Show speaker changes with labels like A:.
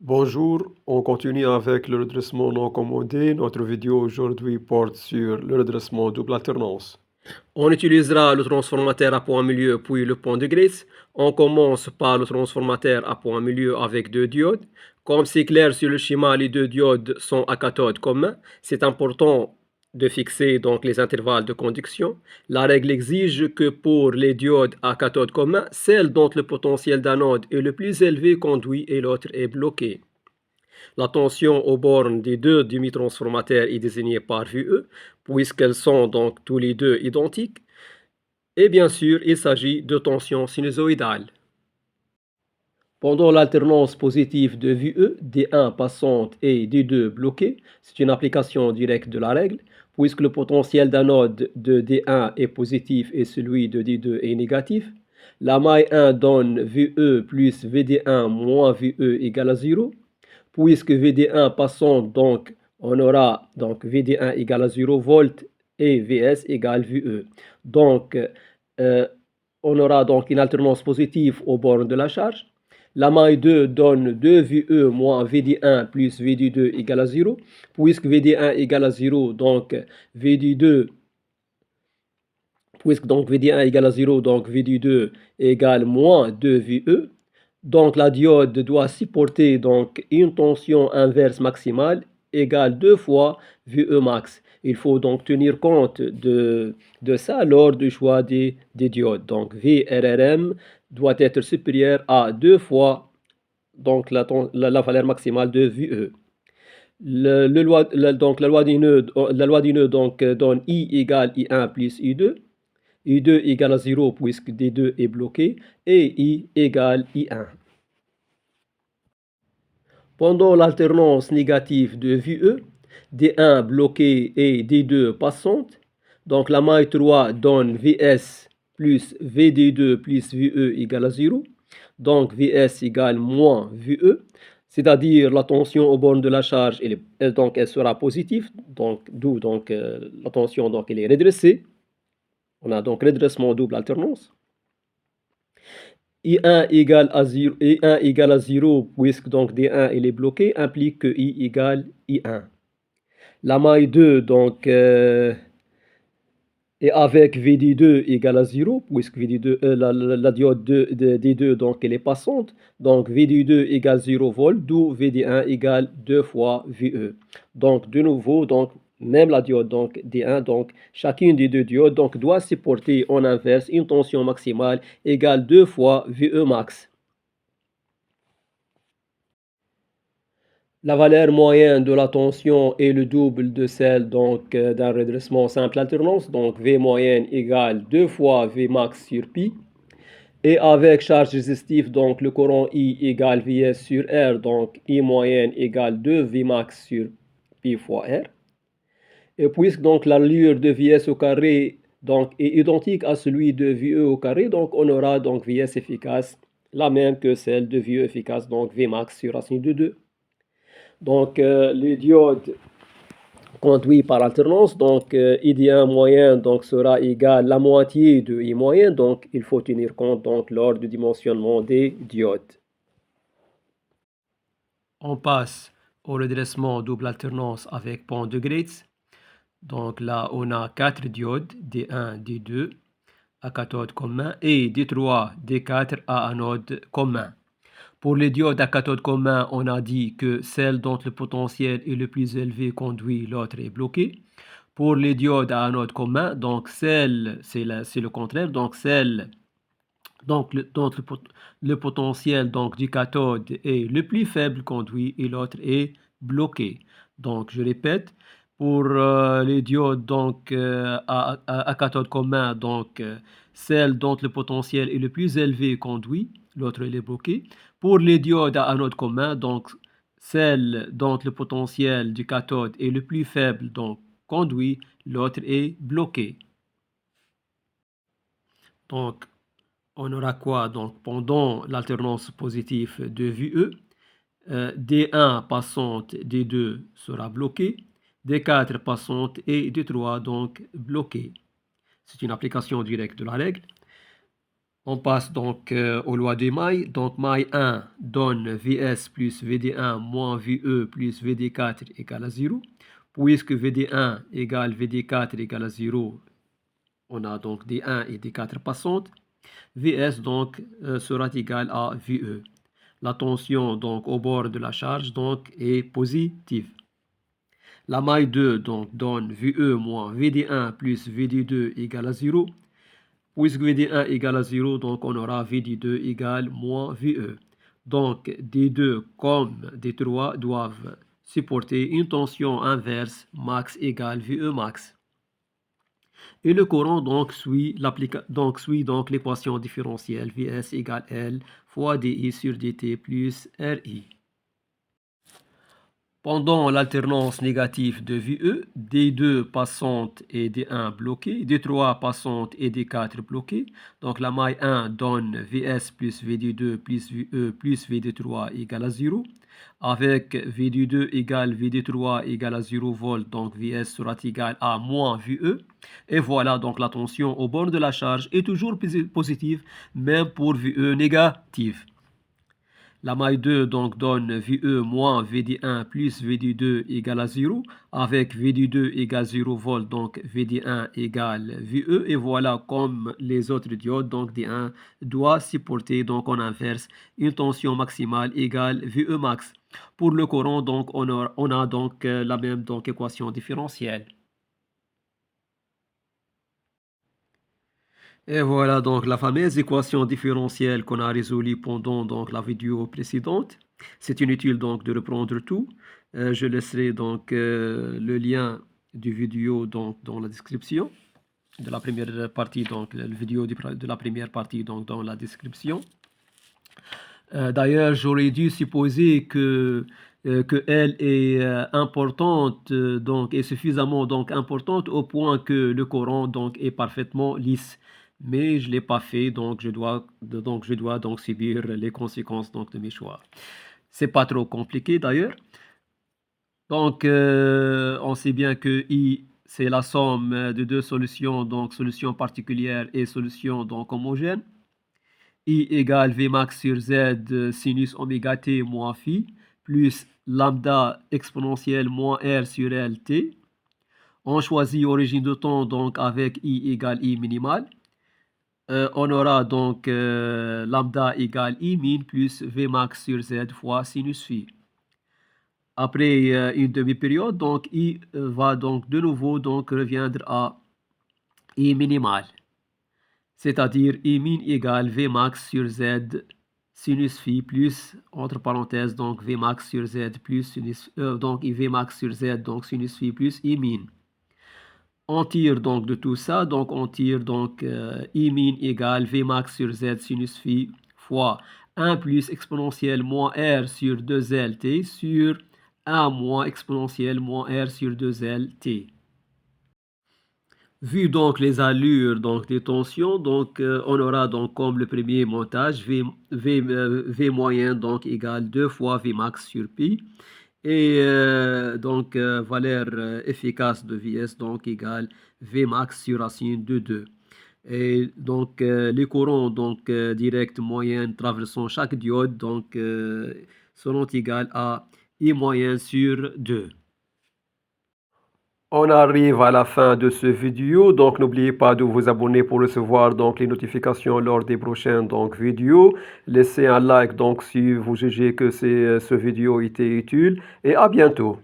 A: Bonjour, on continue avec le redressement non commandé. Notre vidéo aujourd'hui porte sur le redressement double alternance. On utilisera le transformateur à point milieu puis le point de Grace. On commence par le transformateur à point milieu avec deux diodes. Comme c'est clair sur le schéma, les deux diodes sont à cathode commun. C'est important de fixer donc les intervalles de conduction. La règle exige que pour les diodes à cathode commun, celle dont le potentiel d'anode est le plus élevé conduit et l'autre est bloqué. La tension aux bornes des deux demi-transformateurs est désignée par VE, puisqu'elles sont donc tous les deux identiques. Et bien sûr, il s'agit de tension sinusoïdale. Pendant l'alternance positive de VE, D1 passante et D2 bloquée, c'est une application directe de la règle, puisque le potentiel d'anode de D1 est positif et celui de D2 est négatif. La maille 1 donne VE plus VD1 moins VE égale à 0. Puisque VD1 passant, donc on aura donc VD1 égale à 0 volts et VS égale VE. Donc on aura donc une alternance positive aux bornes de la charge. La maille 2 donne 2 VE moins VD1 plus VD2 égale à 0. Puisque VD1 égale à 0, donc VD2 puisque donc VD1 égale à 0, donc VD2 égale moins 2 VE. Donc la diode doit supporter donc une tension inverse maximale égale 2 fois VE max. Il faut donc tenir compte de ça lors du choix des diodes. Donc VRRM doit être supérieur à 2 fois donc la valeur maximale de VE. Donc la loi du nœud donc, donne I égale I1 plus I2. I2 égale à 0 puisque D2 est bloqué et I égale I1. Pendant l'alternance négative de VE, D1 bloqué et D2 passante, donc la maille 3 donne VS plus VD2 plus VE égale à 0, donc VS égale moins VE, c'est-à-dire la tension aux bornes de la charge, elle sera positive, donc d'où donc la tension donc elle est redressée. On a donc redressement double alternance. I1 égale à 0, I1 égale à 0 puisque donc D1 il est bloqué, implique que I égale I1. La maille 2 donc est avec VD2 égale à 0 puisque VD2, la diode D2 donc elle est passante, donc VD2 égale 0 volts, d'où VD1 égale 2 fois VE. Donc de nouveau, donc même la diode donc D1, donc chacune des deux diodes donc doit supporter en inverse une tension maximale égale 2 fois VE max. La valeur moyenne de la tension est le double de celle donc d'un redressement simple alternance, donc V moyenne égale 2 fois V max sur pi. Et avec charge résistive, donc le courant I égale Vs sur R, donc I moyenne égale 2 V max sur pi fois R. Et puisque donc l'allure de Vs au carré donc, est identique à celui de VE au carré, donc on aura donc Vs efficace la même que celle de VE efficace, donc V max sur racine de 2. Donc les diodes conduits par alternance, donc ID1 moyen donc, sera égal à la moitié de I moyen, donc il faut tenir compte donc, lors du dimensionnement des diodes. On passe au redressement double alternance avec pont de Graetz. Donc là, on a 4 diodes, D1, D2 à cathode commun et D3, D4 à anode commun. Pour les diodes à cathode commun, on a dit que celle dont le potentiel est le plus élevé conduit, l'autre est bloqué. Pour les diodes à anode commun, donc celle, c'est le contraire, donc celle donc dont le potentiel donc, du cathode est le plus faible conduit et l'autre est bloqué. Donc je répète, pour les diodes donc, à cathode commun, donc celle dont le potentiel est le plus élevé conduit, l'autre est bloqué. Pour les diodes à anode commun, donc celle dont le potentiel du cathode est le plus faible, donc conduit, l'autre est bloqué. Donc on aura quoi? Donc pendant l'alternance positive de VE, D1 passante, D2 sera bloqué, D4 passante et D3 donc bloqué. C'est une application directe de la règle. On passe donc aux lois de maille. Donc maille 1 donne Vs plus Vd1 moins Ve plus Vd4 égale à 0. Puisque Vd1 égale Vd4 égale à 0, on a donc D1 et D4 passantes. Vs donc sera égal à Ve. La tension donc au bord de la charge donc est positive. La maille 2 donc donne Ve moins Vd1 plus Vd2 égale à 0. Puisque Vd1 égale à 0, donc on aura Vd2 égale moins Ve. Donc D2 comme D3 doivent supporter une tension inverse max égale Ve max. Et le courant donc suit l'équation différentielle Vs égale L fois dI sur dt plus Ri. Pendant l'alternance négative de Ve, D2 passante et D1 bloqué, D3 passante et D4 bloqué. Donc la maille 1 donne Vs plus Vd2 plus Ve plus Vd3 égale à 0. Avec Vd2 égale Vd3 égale à 0 volts, donc Vs sera égal à moins Ve. Et voilà, donc la tension au bord de la charge est toujours positive, même pour Ve négative. La maille 2 donc donne Ve moins Vd1 plus Vd2 égale à 0. Avec Vd2 égale 0 volts, donc Vd1 égale Ve. Et voilà, comme les autres diodes, donc D1 doit supporter donc en inverse une tension maximale égale Ve max. Pour le courant, donc on a donc la même donc équation différentielle. Et voilà donc la fameuse équation différentielle qu'on a résolue pendant donc la vidéo précédente. C'est inutile donc de reprendre tout. Je laisserai donc le lien du vidéo donc dans la description de la première partie, donc la vidéo de la première partie donc dans la description. D'ailleurs, j'aurais dû supposer que elle est importante donc est suffisamment donc importante au point que le courant donc est parfaitement lisse. Mais je l'ai pas fait, donc je dois donc subir les conséquences donc de mes choix. C'est pas trop compliqué d'ailleurs. Donc on sait bien que I c'est la somme de deux solutions, donc solution particulière et solution donc homogène. I égale Vmax sur Z sinus oméga t moins phi plus lambda exponentielle moins R sur LT. On choisit origine de temps donc avec I égale I minimale. On aura donc lambda égale I min plus Vmax sur Z fois sinus phi. Après une demi-période, donc I va donc de nouveau donc reviendre à I minimale. C'est-à-dire I min égale Vmax sur Z sinus phi plus, entre parenthèses, donc Vmax sur Z plus sinus, donc Vmax sur Z, donc sinus phi plus I min. On tire donc de tout ça, donc on tire donc I min égale Vmax sur Z sinus phi fois 1 plus exponentielle moins R sur 2LT sur 1 moins exponentielle moins R sur 2LT. Vu donc les allures donc des tensions, donc on aura donc comme le premier montage V moyen donc égale 2 fois Vmax sur pi et donc valeur efficace de Vs donc égale Vmax sur racine de 2. Et donc les courants donc direct moyenne traversant chaque diode donc seront égales à I moyen sur 2. On arrive à la fin de ce vidéo, donc n'oubliez pas de vous abonner pour recevoir donc les notifications lors des prochaines donc vidéos. Laissez un like donc si vous jugez que ce vidéo était utile et à bientôt.